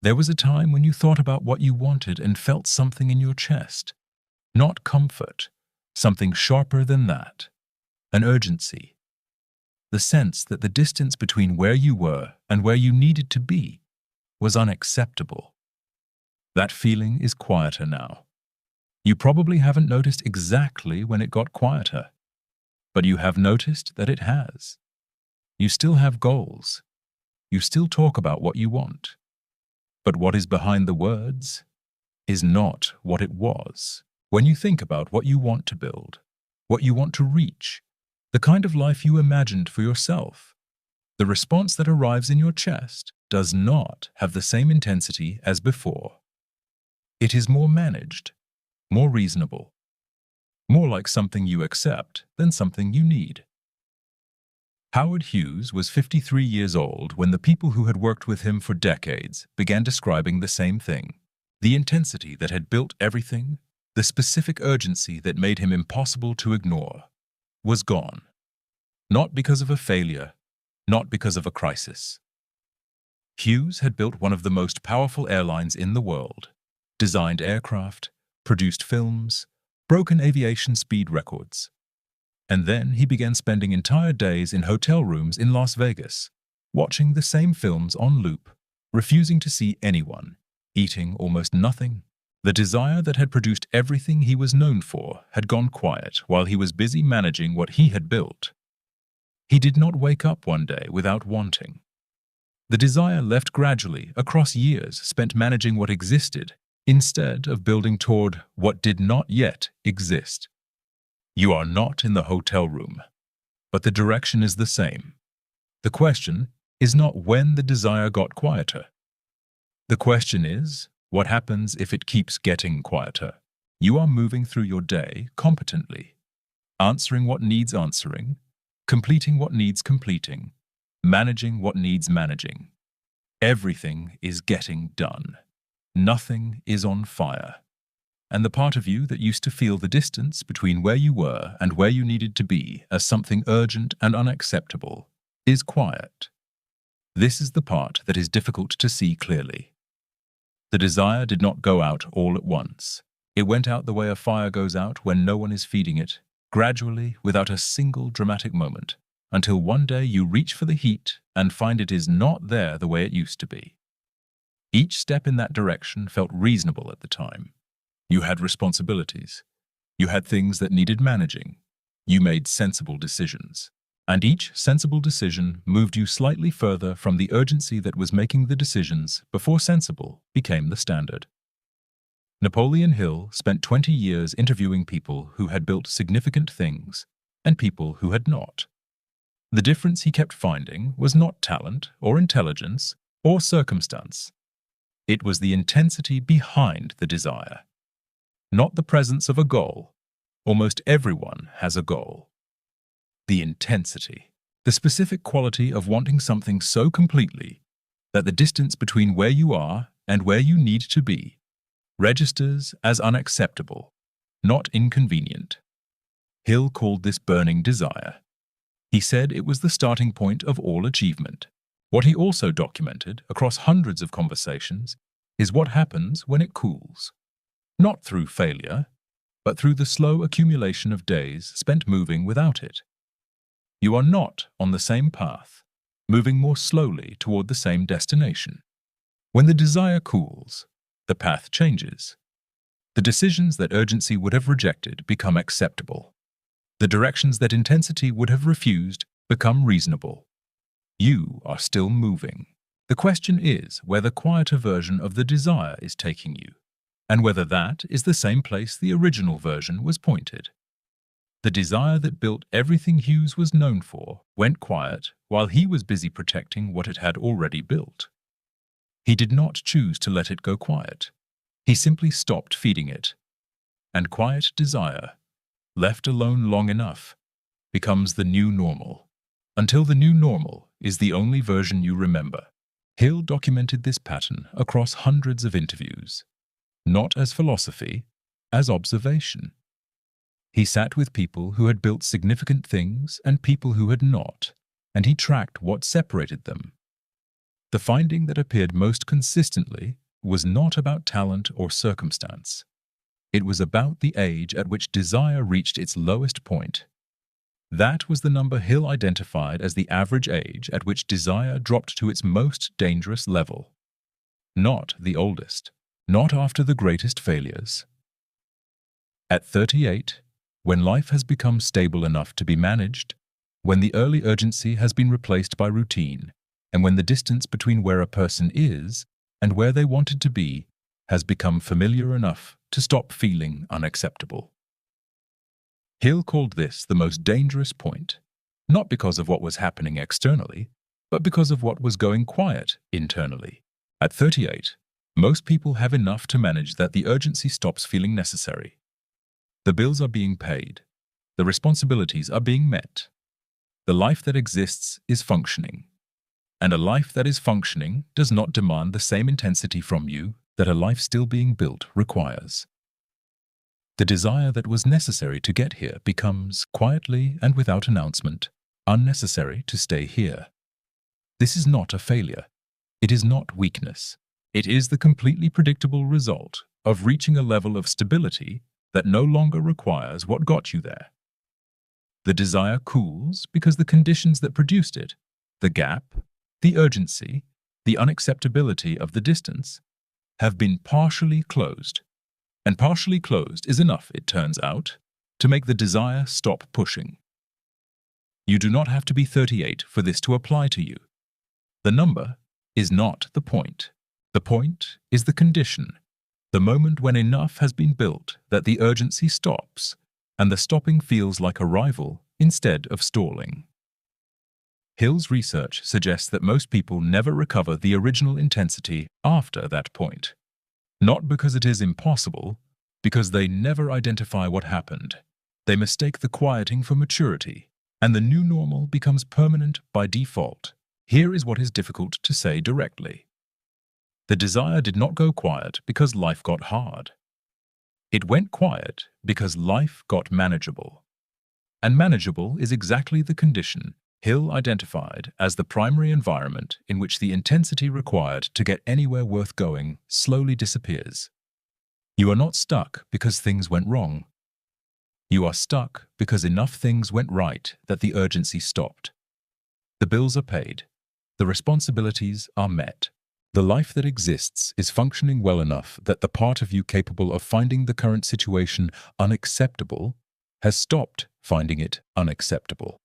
There was a time when you thought about what you wanted and felt something in your chest. Not comfort, something sharper than that. An urgency. The sense that the distance between where you were and where you needed to be was unacceptable. That feeling is quieter now. You probably haven't noticed exactly when it got quieter, but you have noticed that it has. You still have goals. You still talk about what you want. But what is behind the words is not what it was. When you think about what you want to build, what you want to reach, the kind of life you imagined for yourself, the response that arrives in your chest does not have the same intensity as before. It is more managed, more reasonable, more like something you accept than something you need. Howard Hughes was 53 years old when the people who had worked with him for decades began describing the same thing. The intensity that had built everything, the specific urgency that made him impossible to ignore, was gone. Not because of a failure, not because of a crisis. Hughes had built one of the most powerful airlines in the world, designed aircraft, produced films, broken aviation speed records. And then he began spending entire days in hotel rooms in Las Vegas, watching the same films on loop, refusing to see anyone, eating almost nothing. The desire that had produced everything he was known for had gone quiet while he was busy managing what he had built. He did not wake up one day without wanting. The desire left gradually across years spent managing what existed instead of building toward what did not yet exist. You are not in the hotel room, but the direction is the same. The question is not when the desire got quieter. The question is, what happens if it keeps getting quieter? You are moving through your day competently, answering what needs answering, completing what needs completing, managing what needs managing. Everything is getting done. Nothing is on fire. And the part of you that used to feel the distance between where you were and where you needed to be as something urgent and unacceptable is quiet. This is the part that is difficult to see clearly. The desire did not go out all at once. It went out the way a fire goes out when no one is feeding it, gradually, without a single dramatic moment, until one day you reach for the heat and find it is not there the way it used to be. Each step in that direction felt reasonable at the time. You had responsibilities. You had things that needed managing. You made sensible decisions. And each sensible decision moved you slightly further from the urgency that was making the decisions before sensible became the standard. Napoleon Hill spent 20 years interviewing people who had built significant things and people who had not. The difference he kept finding was not talent or intelligence or circumstance. It was the intensity behind the desire. Not the presence of a goal. Almost everyone has a goal. The intensity, the specific quality of wanting something so completely that the distance between where you are and where you need to be registers as unacceptable, not inconvenient. Hill called this burning desire. He said it was the starting point of all achievement. What he also documented across hundreds of conversations is what happens when it cools. Not through failure, but through the slow accumulation of days spent moving without it. You are not on the same path, moving more slowly toward the same destination. When the desire cools, the path changes. The decisions that urgency would have rejected become acceptable. The directions that intensity would have refused become reasonable. You are still moving. The question is where the quieter version of the desire is taking you, and whether that is the same place the original version was pointed. The desire that built everything Hughes was known for went quiet while he was busy protecting what it had already built. He did not choose to let it go quiet. He simply stopped feeding it. And quiet desire, left alone long enough, becomes the new normal, until the new normal is the only version you remember. Hill documented this pattern across hundreds of interviews, not as philosophy, as observation. He sat with people who had built significant things and people who had not, and he tracked what separated them. The finding that appeared most consistently was not about talent or circumstance. It was about the age at which desire reached its lowest point. That was the number Hill identified as the average age at which desire dropped to its most dangerous level. Not the oldest, not after the greatest failures. At 38, when life has become stable enough to be managed, when the early urgency has been replaced by routine, and when the distance between where a person is and where they wanted to be has become familiar enough to stop feeling unacceptable. Hill called this the most dangerous point, not because of what was happening externally, but because of what was going quiet internally. At 38, most people have enough to manage that the urgency stops feeling necessary. The bills are being paid. The responsibilities are being met. The life that exists is functioning. And a life that is functioning does not demand the same intensity from you that a life still being built requires. The desire that was necessary to get here becomes, quietly and without announcement, unnecessary to stay here. This is not a failure. It is not weakness. It is the completely predictable result of reaching a level of stability that no longer requires what got you there. The desire cools because the conditions that produced it, the gap, the urgency, the unacceptability of the distance, have been partially closed. And partially closed is enough, it turns out, to make the desire stop pushing. You do not have to be 38 for this to apply to you. The number is not the point. The point is the condition, the moment when enough has been built that the urgency stops, and the stopping feels like arrival instead of stalling. Hill's research suggests that most people never recover the original intensity after that point. Not because it is impossible, because they never identify what happened. They mistake the quieting for maturity, and the new normal becomes permanent by default. Here is what is difficult to say directly. The desire did not go quiet because life got hard. It went quiet because life got manageable. And manageable is exactly the condition Hill identified as the primary environment in which the intensity required to get anywhere worth going slowly disappears. You are not stuck because things went wrong. You are stuck because enough things went right that the urgency stopped. The bills are paid. The responsibilities are met. The life that exists is functioning well enough that the part of you capable of finding the current situation unacceptable has stopped finding it unacceptable.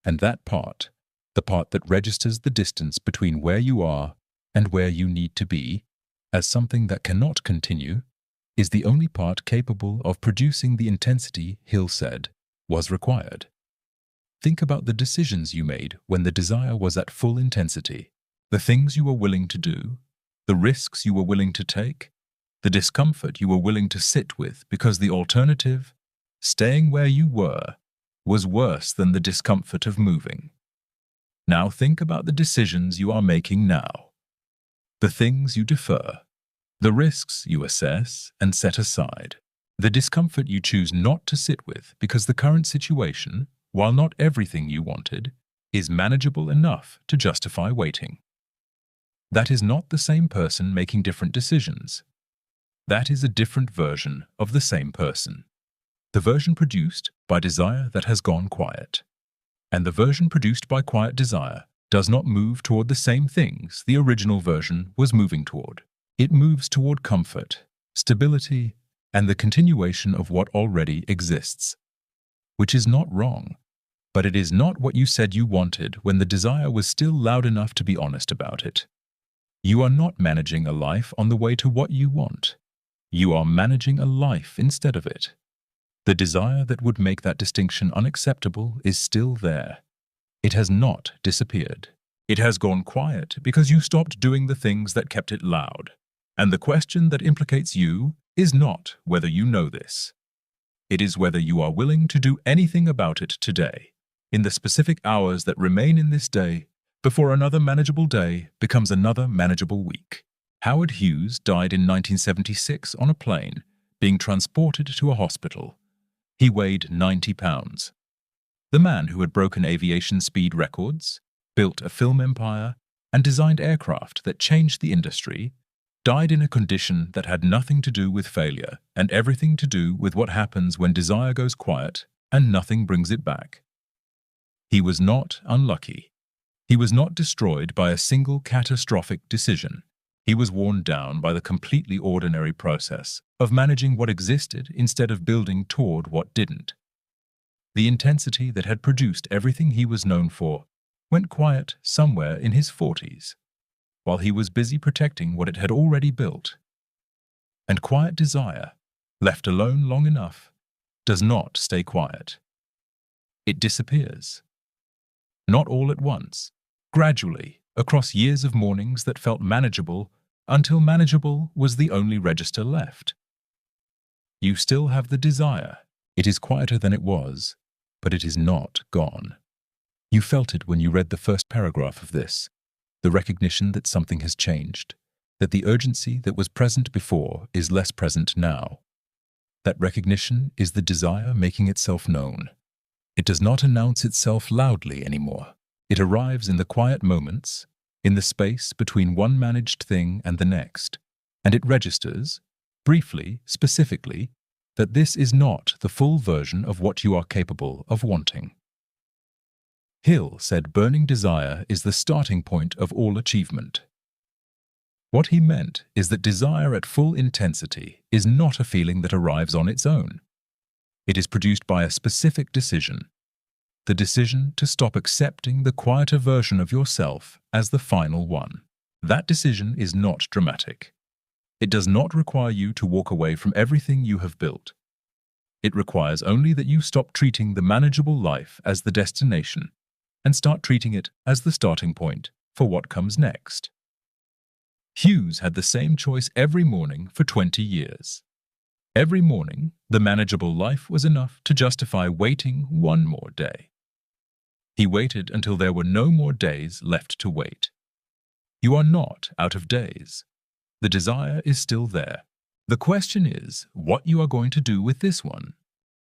And that part, the part that registers the distance between where you are and where you need to be, as something that cannot continue, is the only part capable of producing the intensity Hill said was required. Think about the decisions you made when the desire was at full intensity. The things you were willing to do, the risks you were willing to take, the discomfort you were willing to sit with because the alternative, staying where you were, was worse than the discomfort of moving. Now think about the decisions you are making now, the things you defer, the risks you assess and set aside, the discomfort you choose not to sit with because the current situation, while not everything you wanted, is manageable enough to justify waiting. That is not the same person making different decisions. That is a different version of the same person. The version produced by desire that has gone quiet. And the version produced by quiet desire does not move toward the same things the original version was moving toward. It moves toward comfort, stability, and the continuation of what already exists. Which is not wrong, but it is not what you said you wanted when the desire was still loud enough to be honest about it. You are not managing a life on the way to what you want. You are managing a life instead of it. The desire that would make that distinction unacceptable is still there. It has not disappeared. It has gone quiet because you stopped doing the things that kept it loud. And the question that implicates you is not whether you know this. It is whether you are willing to do anything about it today, in the specific hours that remain in this day, before another manageable day becomes another manageable week. Howard Hughes died in 1976 on a plane, being transported to a hospital. He weighed 90 pounds. The man who had broken aviation speed records, built a film empire, and designed aircraft that changed the industry, died in a condition that had nothing to do with failure and everything to do with what happens when desire goes quiet and nothing brings it back. He was not unlucky. He was not destroyed by a single catastrophic decision. He was worn down by the completely ordinary process of managing what existed instead of building toward what didn't. The intensity that had produced everything he was known for went quiet somewhere in his 40s, while he was busy protecting what it had already built. And quiet desire, left alone long enough, does not stay quiet. It disappears. Not all at once, gradually, across years of mornings that felt manageable until manageable was the only register left. You still have the desire. It is quieter than it was, but it is not gone. You felt it when you read the first paragraph of this, the recognition that something has changed, that the urgency that was present before is less present now. That recognition is the desire making itself known. It does not announce itself loudly anymore. It arrives in the quiet moments, in the space between one managed thing and the next, and it registers, briefly, specifically, that this is not the full version of what you are capable of wanting. Hill said burning desire is the starting point of all achievement. What he meant is that desire at full intensity is not a feeling that arrives on its own. It is produced by a specific decision, the decision to stop accepting the quieter version of yourself as the final one. That decision is not dramatic. It does not require you to walk away from everything you have built. It requires only that you stop treating the manageable life as the destination and start treating it as the starting point for what comes next. Hughes had the same choice every morning for 20 years. Every morning, the manageable life was enough to justify waiting one more day. He waited until there were no more days left to wait. You are not out of days. The desire is still there. The question is what you are going to do with this one.